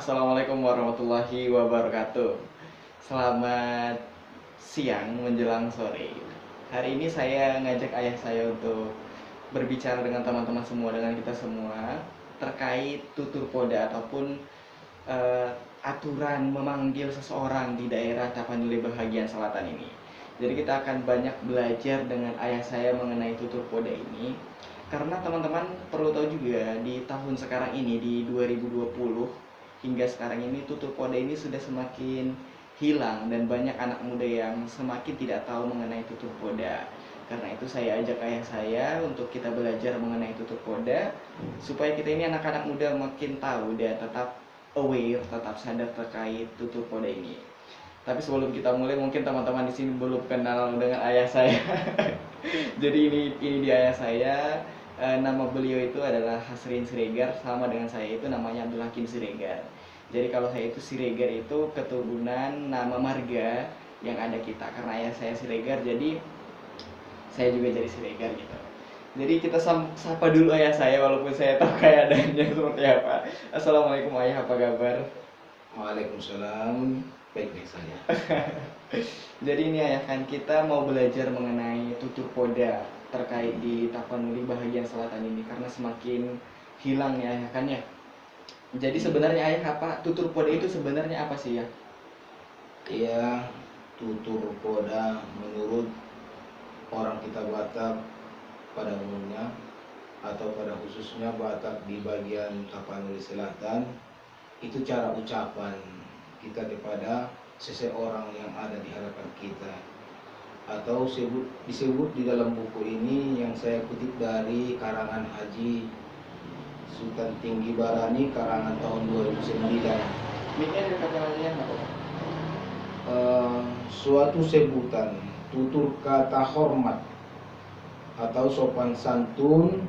Assalamualaikum warahmatullahi wabarakatuh. Selamat siang menjelang sore. Hari ini saya ngajak ayah saya untuk berbicara dengan teman-teman semua, dengan kita semua terkait tutur poda ataupun aturan memanggil seseorang di daerah Tapanuli Bahagian Selatan ini. Jadi kita akan banyak belajar dengan ayah saya mengenai tutur poda ini. Karena teman-teman perlu tahu juga di tahun sekarang ini, di 2020 hingga sekarang ini, tutur poda ini sudah semakin hilang dan banyak anak muda yang semakin tidak tahu mengenai tutur poda. Karena itu saya ajak ayah saya untuk kita belajar mengenai tutur poda supaya kita ini anak-anak muda makin tahu dan tetap aware, tetap sadar terkait tutur poda ini. Tapi sebelum kita mulai, mungkin teman-teman di sini belum kenal dengan ayah saya. Jadi ini dia ayah saya. Nama beliau itu adalah Hasrin Siregar, sama dengan saya itu namanya Abdul Hakim Siregar. Jadi kalau saya itu Siregar itu keturunan nama marga yang ada kita. Karena ayah saya Siregar, jadi saya juga jadi Siregar gitu. Jadi kita sapa dulu ayah saya walaupun saya tahu keadaannya seperti apa. Assalamualaikum ayah, apa kabar? Waalaikumsalam, baik-baik saja. Jadi ini ayah, kan kita mau belajar mengenai tutur poda terkait di Tapanuli Bahagian Selatan ini karena semakin hilang ya ayah kan ya. Jadi sebenarnya ayah, apa tutur poda itu sebenarnya apa sih ya? Iya, tutur poda menurut orang kita Batak pada umumnya atau pada khususnya Batak di bagian Tapanuli Selatan, itu cara ucapan kita kepada seseorang yang ada di hadapan kita, atau disebut di dalam buku ini yang saya kutip dari karangan Haji Sultan Tinggi Barani, karangan tahun 2009. Miknya ada kata-katanya nggak apa? Suatu sebutan, tutur kata hormat atau sopan santun,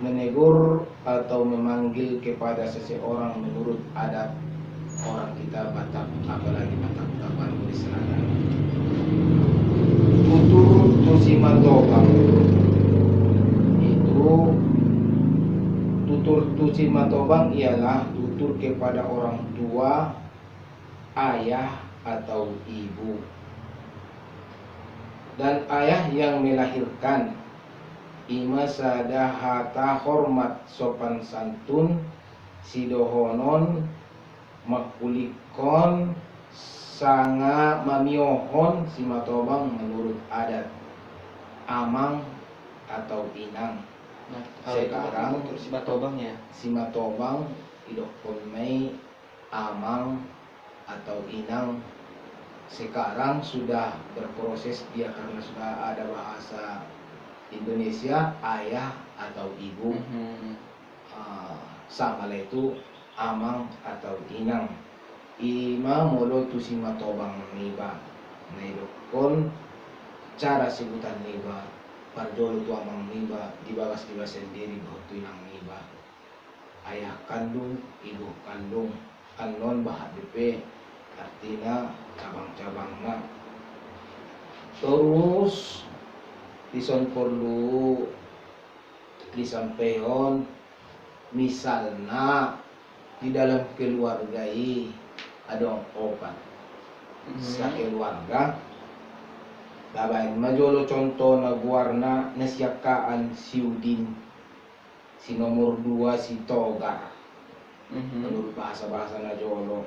menegur atau memanggil kepada seseorang menurut adat orang kita Batak, apalagi Batak Tapanuli Selatan. Tutur tusimatobang itu, tutur tusimatobang ialah tutur kepada orang tua, ayah atau ibu, dan ayah yang melahirkan. Ima sadahata hormat sopan santun sidohonon makulikon sanga mamiohon simatobang menurut adat amang atau inang. Nah, Sekarang tutur simatobang ya. Simatobang idokon mei amang atau inang sekarang sudah berproses dia karena sudah ada bahasa Indonesia ayah atau ibu. Sama lah itu amang atau inang. Ima molo tu simatobang niba naidokon cara sebutan niba parjolo tu amang niba dibahas sendiri bahwa tu inang niba ayah kandung ibu kandung anon bahat DP artinya cabang-cabangnya. Terus dison perlu disampaikan misalnya di dalam keluarga ada opat sa keluarga dabain majolo contoh na guarna nasyakaan si Udin, si nomor 2 si Togar menurut bahasa-bahasa najolo,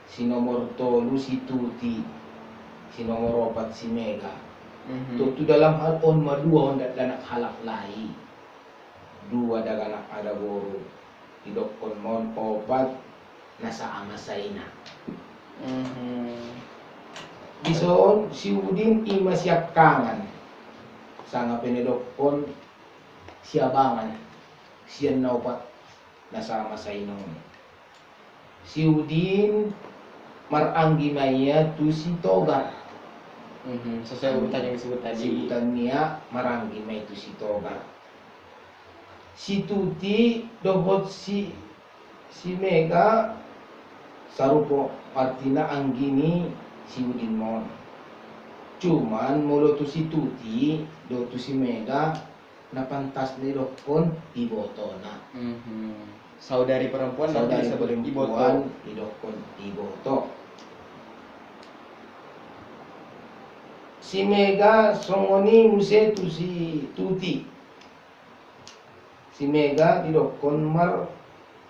si nomor 3 si Tuti, si nomor 4 si Mega. Tutu dalam hal on madua on danak halak lai dua daganak ada boru idokon mon obat nasa amasaina. Bison si Udin ima siap kangan sanga penedokon siabangan sian na obat nasa amasaina. Si Udin maranggi maya tu si Togar. Sesuai urutan yang disebut tadi. Sebutannya maranggi maya tu si Togar. Si Tuti dohot si Mega sarupo artina anggini si Udin mon. Cuman mulu tu si Tuti do tu si Mega napantas ni dokon ibotona. Saudari perempuan nanti saudari disebut iboto. perempuan idokon iboto. Si Mega songoni muse tu si Tuti. Si Mega didokon mar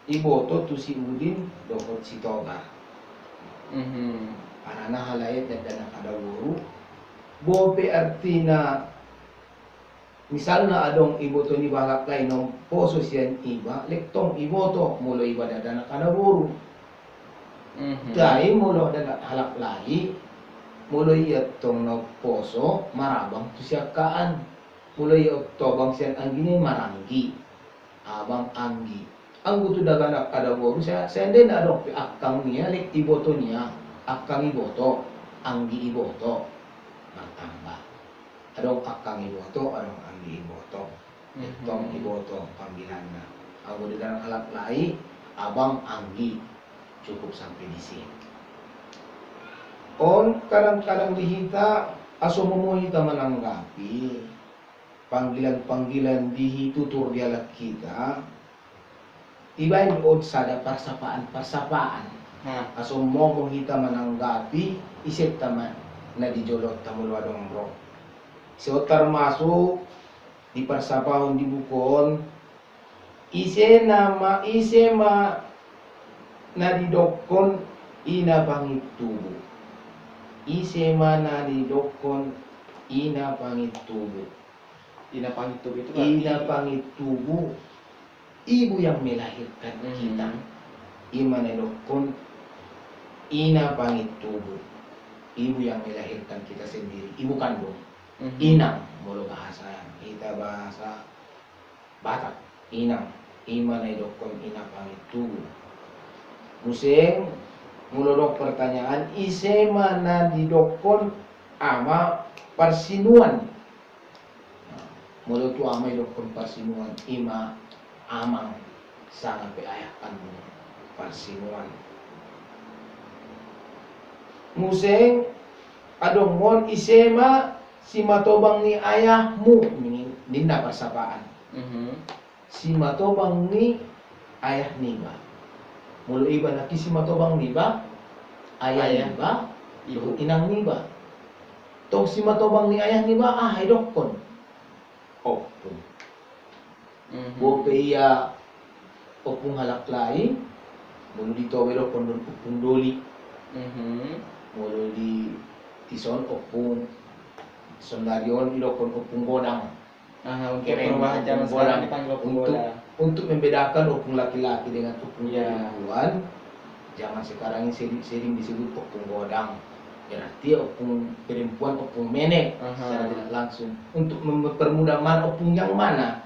iboto tu si Udin dokon si Togar. Anana halayat dan ada guru. Bope artina misalnya adong iboto ni balak lain ng poso siyan iba, lektong iboto mulo iba dadana kada guru. Dahil mulo dana halak lahi, mulo iyat tong na poso marabang tu siya kaan. Mulo iyat tobang siyan ang gini maranggi, abang anggi. Ang gusto dagana kada guru siya din adong akang niya, lek iboto niya, akang iboto, anggi iboto, matamba. Adong akang iboto, adong anggi iboto. Itong iboto panggilan na. Ang gusto dagana halak lahi, abang anggi. Cukup sampai di sini. On kadang-kadang dihita aso kita menanggapi panggilan-panggilan dihi tutur dialek kita. Tibain od sada persapaan. Aso mo kita menanggapi isip taman na dijolot tamulo adong bro. So termasuk di persapaan di bukon ise ma na didokon ina pangitubo. Ise na didokon ina pangitubo. Ina pangitubo itu Ina pangitubo, ibu yang melahirkan kita. Ima na didokon ina pangitubo, ibu yang melahirkan kita sendiri, ibu kandung. Inang mulu bahasa kita bahasa Batak. Inang ima na didokon ina pangitubo. Musing mulodok pertanyaan ise mana didokon ama persinuan. Mulut tu ama didokon persinuan ima amang sangat beayakan persinuan. Musing adong mon ise ma si matobang ni ayahmu ninda persapaan. Si matobang ni ayah niba. Mulu iba na kisi matobang niba, ayah niba, ibu inang niba. Tong si matobang ni ayah niba, dokon. Opung. Bope iya opung halak lain, mulu ditowe dokon don opung doli. Mulu di tison opung sondarion idokon opung godang. Untuk perubahan zaman sekarang dipanggil opung godang. Untuk membedakan opung laki-laki dengan opung perempuan, zaman sekarang ini sering disebut opung godang. Berarti opung perempuan opung menek secara tidak langsung. Untuk mempermudah mana opung yang mana.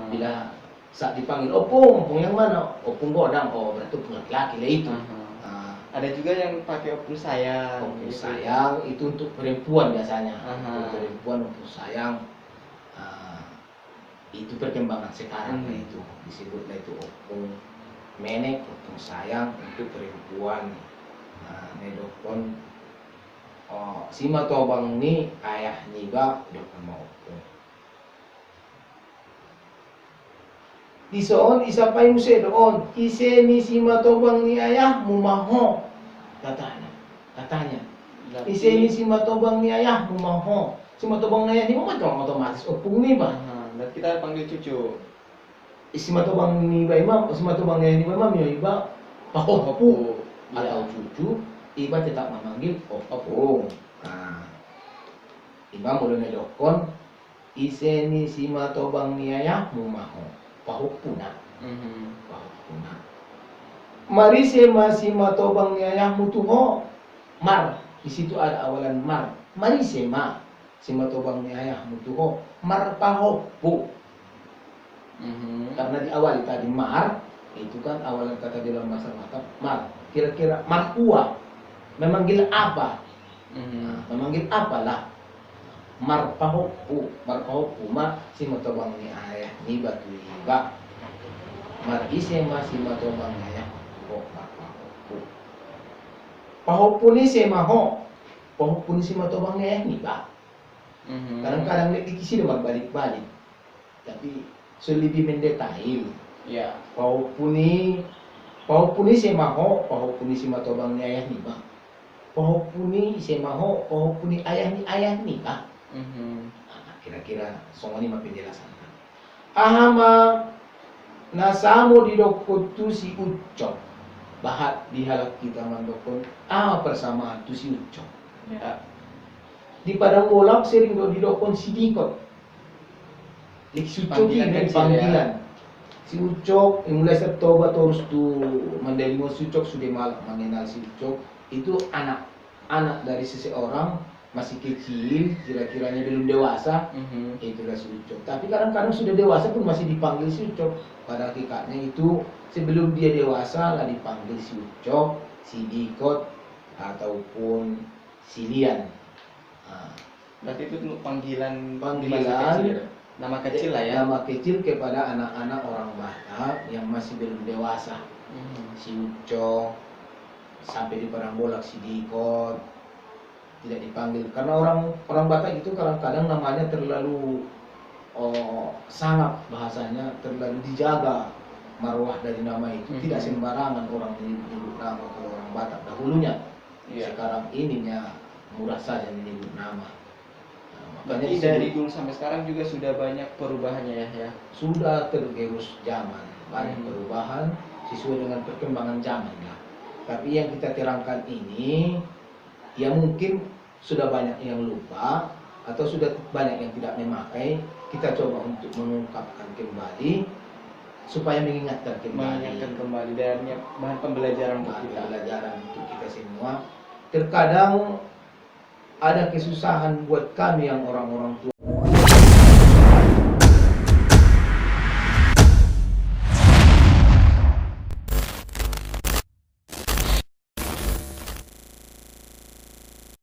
Bila saat dipanggil opung yang mana? Opung godang. Oh berarti opung laki-laki lah itu. Ada juga yang pakai opung sayang. Opung sayang itu untuk perempuan biasanya. Untuk perempuan opung sayang. Itu perkembangan sekarang itu disebutlah itu opung menek, opung sayang untuk perempuan. Nedokon si matobang ni ayah niba dokon mo opung. Disoon isapay mo siya doon, ise ni si matobang ni ayah mumaho. Katanya. Ise ni si matobang ni ayah mumaho. Si matobang ni ayah ni mumaho otomatis opung niba. Dan kita panggil cucu. Si matobang ni imam, si matobang ni imam ya iba pahopu atau cucu, iba tetap memanggil opung. Iba mulai nedokon ise ni si matobang ni ayah mumaho pahopuna. Pahopuna. Mari si matobang ni ayah mutuho mar. Di situ ada awalan mar. Mari si matobang ni ayah mutuho mar pahopu. Karena di awal tadi mar itu kan awalan kata dalam bahasa Batak mar. Kira-kira marpua memanggil apa? Memanggil apalah? Mar pahopu ma si matobang ni ayah ni batu iba. Mar ise ma si matobang ni ayah mar pahopu. Pahopu ni si maho. Pahopu ni si matobang ni ayah ni ba. Kadang-kadang dikisi dia balik-balik. Tapi lebih mendetail. Ya. Paupuni semaho, paupuni simatobang ni ayah ni ba. Paupuni semaho, paupuni ayah ni ba. Nah, kira-kira songoni mah penjelasan. Ahama nasamo di dokot tu si ucok. Bahat di halak kita mandokon. Persamaan tu si ucok. Ya. Di padang bolak sering do didokon si dikot. Lik si ucok Panggilan ini kecil, panggilan. Si ucok mulai setoba terus tu mendelimo si ucok sudah malah mengenal si ucok itu anak dari seseorang masih kecil kira-kiranya belum dewasa. Itulah si ucok. Tapi kadang-kadang sudah dewasa pun masih dipanggil si ucok. Pada hakikatnya itu sebelum dia dewasa lah dipanggil si ucok, si dikot ataupun si lian. Nah, Berarti itu panggilan Panggilan. masa kecil ya? Nama kecil lah ya. Nama kecil kepada anak-anak orang Batak yang masih belum dewasa. Si ucok sampai di padang bolak si dikot tidak dipanggil karena orang Batak itu kadang-kadang namanya terlalu sangat bahasanya terlalu dijaga marwah dari nama itu. Tidak sembarangan orang menyebut nama kalau orang Batak dahulunya. Iya. Sekarang ininya murah saja menyebut nama. Berarti dari dulu sampai sekarang juga sudah banyak perubahannya ya. Sudah tergerus zaman, banyak perubahan sesuai dengan perkembangan zaman lah. Tapi yang kita terangkan ini, ya mungkin sudah banyak yang lupa atau sudah banyak yang tidak memakai. Kita coba untuk mengungkapkan kembali supaya mengingatkan kembali dan bahan pembelajaran untuk kita. Pembelajaran untuk kita semua. Terkadang ada kesusahan buat kami yang orang-orang tua